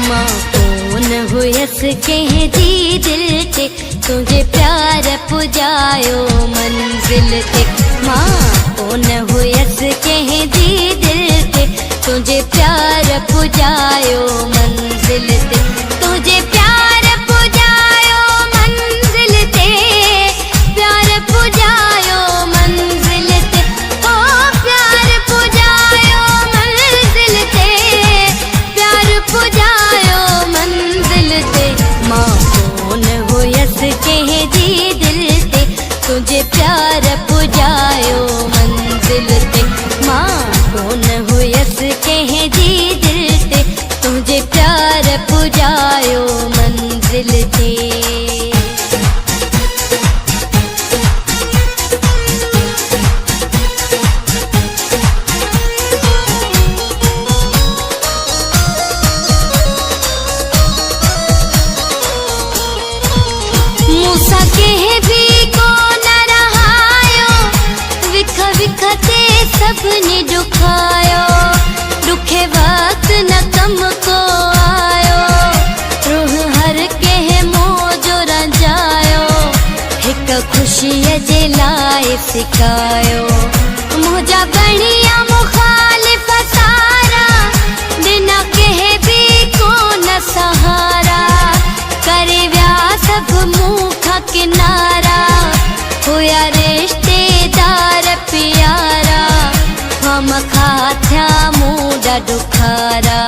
माँ कौन हुयस कह दी दिल ते तुझे प्यार पुजायो मंजिल ते। माँ कौन हुयस कह दी दिल ते तुझे प्यार पुजायो मंजिल ते। तुझे प्यार पुजायो मंजिल ते, प्यार पुजायो मंजिल ते। ओ प्यार पुजायो मंजिल ते, प्यार पुजायो मंजिल ते। माँ कौन हुयस कह दी दिल ते तुझे प्यार पुजायो मंजिल ते। माँ कौन हुयस कह दी दिल ते तुझे प्यार पुजायो मंजिल ते। मूसा कह भी को न रहायो, विख विखते सबने दुखायो। दुखे वक्त न कम को आयो, रूह हर कह मोजो रंजायो। हिक खुशीअ जे लाइ सिकायो, मुझा बणिया मुखालिफ सारा। बिना कह भी को न सहारा, करे व्या सब मुखा किनारा। हुया रिश्तेदार प्यारा, हम खाथ्या मूडा दुखारा।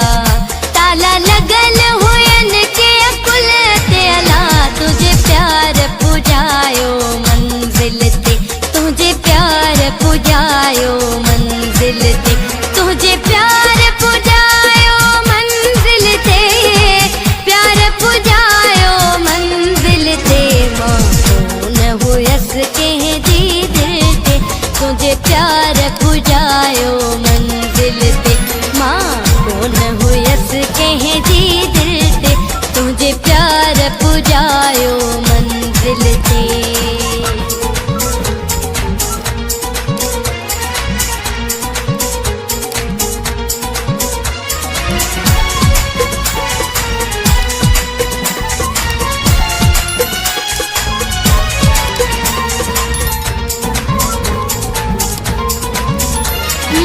ताला लगल हुयन के अकुल ते अला, तुझे प्यार पुजायो मंजिल ते। तुझे प्यार पुजायो मंजिल ते, तुझे प्यार पुजायो मंजिल ते, प्यार पुजायो मंजिल ते। माँ कौन हुयस कह दी दिल ते तुझे प्यार पुजायो मंजिल ते। माँ कौन हुयस कह दी दिल ते तुझे प्यार पुजायो मंजिल ते।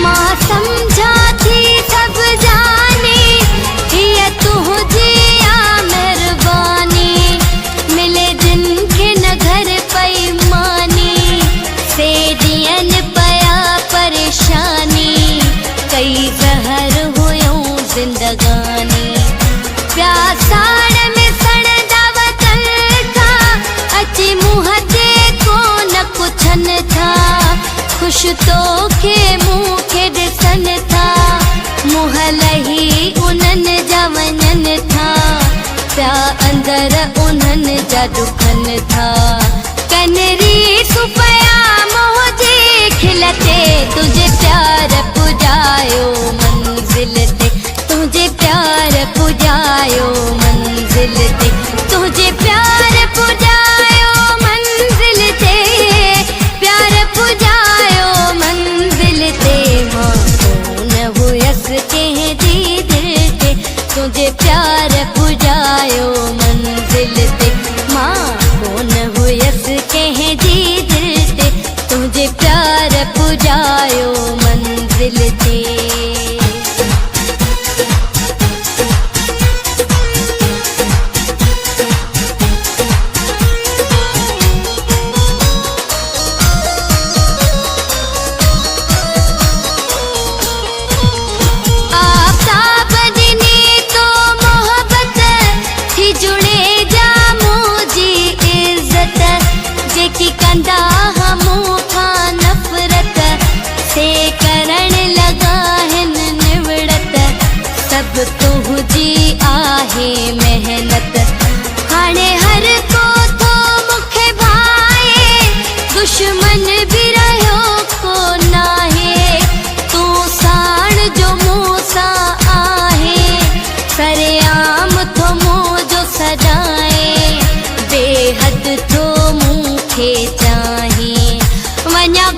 माँ समझा थी सब जाने, ये तुझे आ मेहरबानी। मिले जिनके न घर पैमानी, से दियन पया परेशानी। कई जहर हुयूं जिंदगानी, प्यासाड़ में सड़दा वतन था। अची मुँह देखो न कुछन था, खुश तो के मुँह के दिसन था। मुँह लही उनन जा वञन था, प्या अंदर उनन जा दुखन था। कनरी सुपया मोजे खिलते तुझे प्यार पुजायो मंजिल ते। तुझे प्यार पुजायो मंजिल ते, तुझे प्यार पुजायो मंजिल ते, प्यार पुजायो मंजिल ते। माँ कौन हुयस कह दी दिल ते तुझे प्यार पुजायो मंजिल ते। माँ कौन हुयस कह दी दिल ते तुझे प्यार पुजायो मंजिल ते। कंदा हमू था नफरत से करण लगा हिन निवड़त। सब तुझी आहे मेहनत, हाणे हर को तो मुखे भाए। दुश्मन भी रहो को नाहे, तू साण जो मूसा आहे। सरेआम तो मुझो सजाए, बेहद तो मुखे चाहे। वञा